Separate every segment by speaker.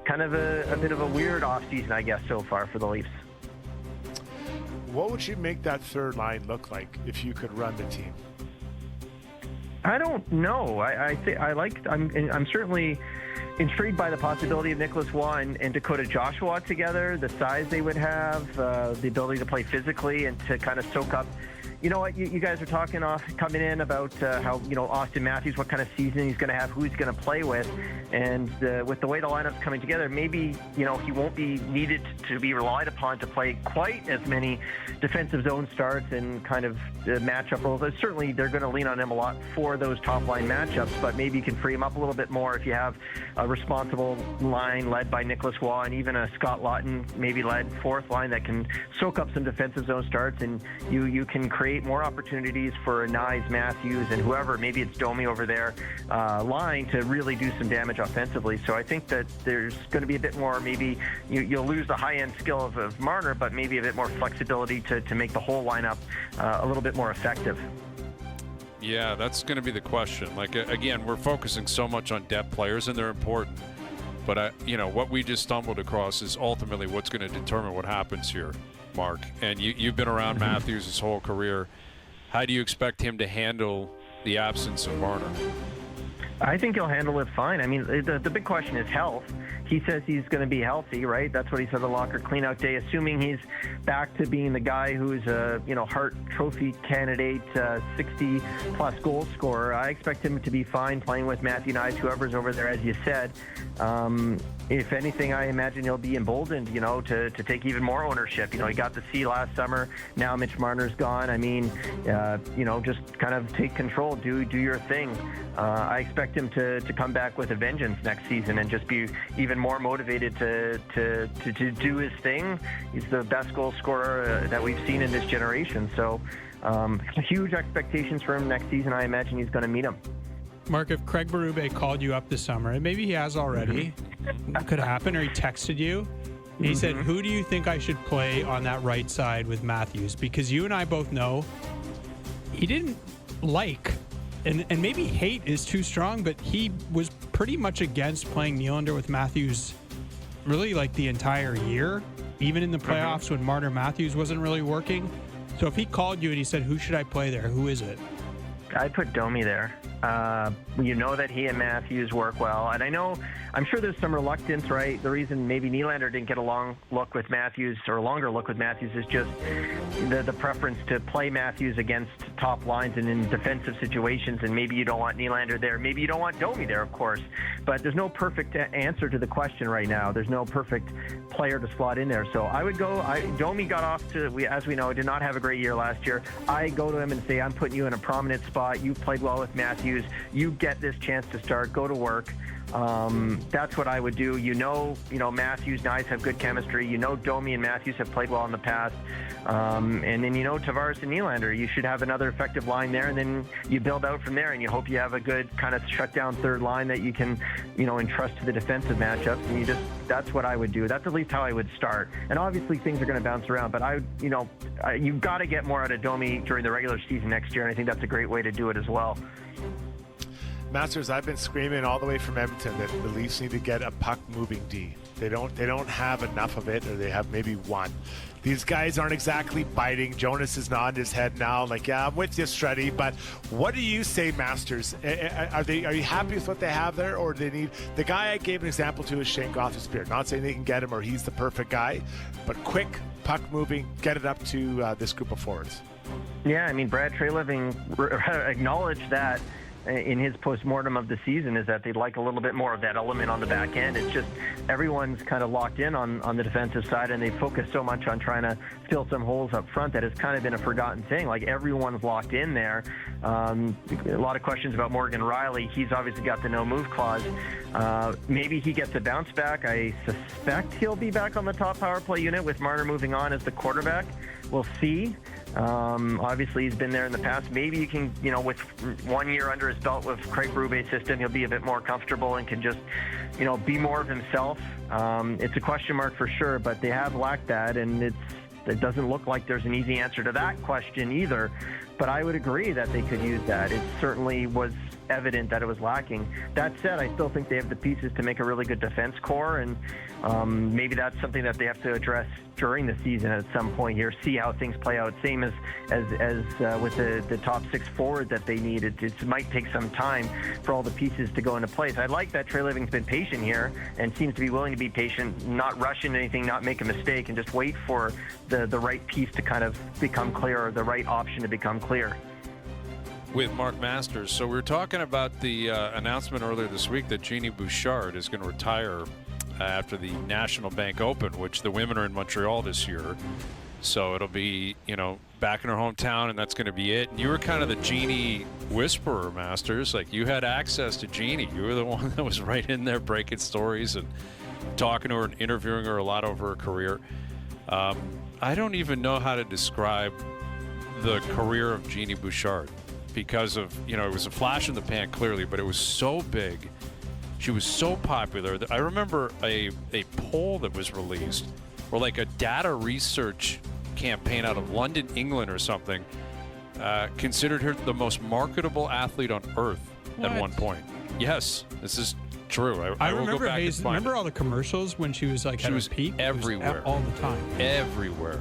Speaker 1: kind of a bit of a weird offseason, I guess, so far for the Leafs.
Speaker 2: What would you make that third line look like if you could run the team?
Speaker 1: I don't know. I'm certainly intrigued by the possibility of Nicholas Waugh and Dakota Joshua together, the size they would have, the ability to play physically and to kind of soak up. You know what, you guys are talking coming in about how, Austin Matthews, what kind of season he's going to have, who he's going to play with. And with the way the lineup's coming together, maybe, he won't be needed to be relied upon to play quite as many defensive zone starts and kind of matchup roles. Certainly, they're going to lean on him a lot for those top-line matchups, but maybe you can free him up a little bit more if you have a responsible line led by Nicholas Waugh and even a Scott Laughton maybe led fourth line that can soak up some defensive zone starts, and you can create more opportunities for a Nyes, Matthews, and whoever, maybe it's Domi over there, line to really do some damage offensively. So I think that there's going to be a bit more, maybe you'll lose the high-end skill of Marner, but maybe a bit more flexibility to make the whole lineup a little bit more effective.
Speaker 3: Yeah, that's going to be the question. Like, again, we're focusing so much on depth players, and they're important. But, what we just stumbled across is ultimately what's going to determine what happens here, Mark. And you've been around Matthews his whole career. How do you expect him to handle the absence of Marner?
Speaker 1: I think he'll handle it fine. I mean, the big question is health. He says he's going to be healthy, right? That's what he said on the locker cleanout day, assuming he's back to being the guy who's a, Hart Trophy candidate, 60-plus goal scorer. I expect him to be fine playing with Matthew Nyes, whoever's over there, as you said. If anything, I imagine he'll be emboldened, to take even more ownership. He got the C last summer. Now Mitch Marner's gone. I mean, just kind of take control, do your thing. I expect him to come back with a vengeance next season and just be even more motivated to do his thing. He's the best goal scorer that we've seen in this generation. So huge expectations for him next season. I imagine he's going to meet him.
Speaker 4: Mark, if Craig Berube called you up this summer, and maybe he has already, could happen, or he texted you, and he said, who do you think I should play on that right side with Matthews? Because you and I both know he didn't like, and maybe hate is too strong, but he was pretty much against playing Nylander with Matthews really like the entire year, even in the playoffs when Marner Matthews wasn't really working. So if he called you and he said, who should I play there? Who is it?
Speaker 1: I'd put Domi there. That he and Matthews work well. And I'm sure there's some reluctance, right? The reason maybe Nylander didn't get a long look with Matthews or a longer look with Matthews is just the preference to play Matthews against top lines and in defensive situations. And maybe you don't want Nylander there. Maybe you don't want Domi there, of course. But there's no perfect answer to the question right now. There's no perfect player to slot in there. So I would go, Domi got off to, as we know, did not have a great year last year. I go to him and say, I'm putting you in a prominent spot. You played well with Matthews. You get this chance to start. Go to work. That's what I would do. Matthews, Nyes have good chemistry. Domi and Matthews have played well in the past. And then Tavares and Nylander. You should have another effective line there, and then you build out from there, and you hope you have a good kind of shutdown third line that you can, entrust to the defensive matchups. And that's what I would do. That's at least how I would start. And obviously things are going to bounce around, but you've got to get more out of Domi during the regular season next year, and I think that's a great way to do it as well.
Speaker 2: Masters, I've been screaming all the way from Edmonton that the Leafs need to get a puck-moving D. They don't have enough of it, or they have maybe one. These guys aren't exactly biting. Jonas is nodding his head now, like, yeah, I'm with you, Struddy. But what do you say, Masters? Are you happy with what they have there, or do they need the guy I gave an example to is Shane Gothenspier? Not saying they can get him or he's the perfect guy, but quick puck moving, get it up to this group of forwards.
Speaker 1: Yeah, I mean, Brad Treliving acknowledged that in his postmortem of the season, is that they'd like a little bit more of that element on the back end. It's just everyone's kind of locked in on the defensive side, and they focus so much on trying to fill some holes up front that it's kind of been a forgotten thing. Like, everyone's locked in there. A lot of questions about Morgan Riley. He's obviously got the no-move clause. Maybe he gets a bounce back. I suspect he'll be back on the top power play unit with Marner moving on as the quarterback. We'll see. Obviously, he's been there in the past. Maybe you can, with 1 year under his belt with Craig Berube's system, he'll be a bit more comfortable and can just, be more of himself. It's a question mark for sure, but they have lacked that, and it doesn't look like there's an easy answer to that question either. But I would agree that they could use that. It certainly was evident that it was lacking. That said, I still think they have the pieces to make a really good defense core, and maybe that's something that they have to address during the season at some point here, see how things play out. Same as with the top 6 forward that they need. It might take some time for all the pieces to go into place. I like that Trey Living's been patient here and seems to be willing to be patient, not rush into anything, not make a mistake, and just wait for the right piece to kind of become clear, or the right option to become clear.
Speaker 3: With Mark Masters. So we were talking about the announcement earlier this week that Jeannie Bouchard is going to retire after the National Bank Open, which the women are in Montreal this year. So it'll be, back in her hometown, and that's going to be it. And you were kind of the Jeannie whisperer, Masters. Like, you had access to Jeannie. You were the one that was right in there breaking stories and talking to her and interviewing her a lot over her career. I don't even know how to describe the career of Jeannie Bouchard, because of, it was a flash in the pan clearly, but it was so big. She was so popular that I remember a poll that was released, or like a data research campaign out of London, England or something, considered her the most marketable athlete on earth at one point. Yes, this is true. I will
Speaker 4: remember
Speaker 3: go back and find
Speaker 4: remember all the commercials when she was like at her peak?
Speaker 3: Everywhere.
Speaker 4: All the time.
Speaker 3: Everywhere.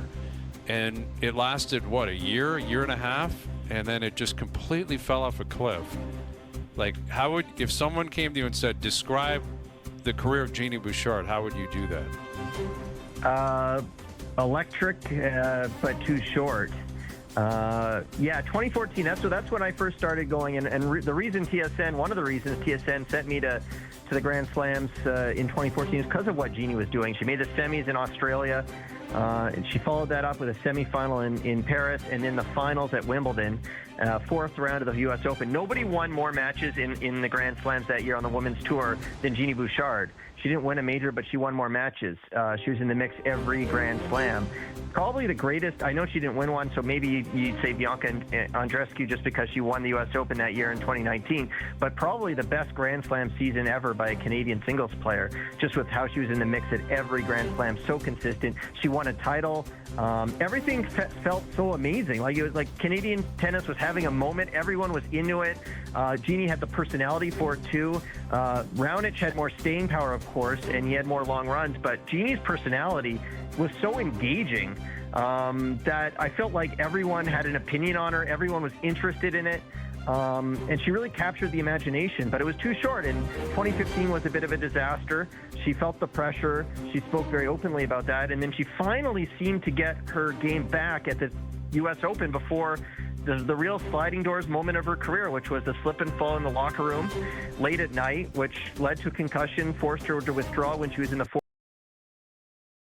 Speaker 3: And it lasted, a year and a half? And then it just completely fell off a cliff. Like, if someone came to you and said, describe the career of Jeannie Bouchard, how would you do that?
Speaker 1: Electric, but too short. 2014, that's when I first started going. And the reason one of the reasons TSN sent me to the Grand Slams in 2014 is because of what Jeannie was doing. She made the semis in Australia. And she followed that up with a semifinal in Paris, and then the finals at Wimbledon, 4th round of the U.S. Open. Nobody won more matches in the Grand Slams that year on the women's tour than Jeannie Bouchard. She didn't win a major, but she won more matches. She was in the mix every Grand Slam. Probably the greatest. I know she didn't win one, so maybe you'd say Bianca Andreescu just because she won the U.S. Open that year in 2019. But probably the best Grand Slam season ever by a Canadian singles player, just with how she was in the mix at every Grand Slam, so consistent. She won a title. Everything felt so amazing. Like, it was like Canadian tennis was having a moment. Everyone was into it. Jeannie had the personality for it too. Raonic had more staying power, of course, and he had more long runs. But Jeannie's personality was so engaging that I felt like everyone had an opinion on her. Everyone was interested in it. And she really captured the imagination, but it was too short. And 2015 was a bit of a disaster. She felt the pressure. She spoke very openly about that. And then she finally seemed to get her game back at the U.S. Open before the real sliding doors moment of her career, which was the slip and fall in the locker room late at night, which led to a concussion, forced her to withdraw when she was in the fourth.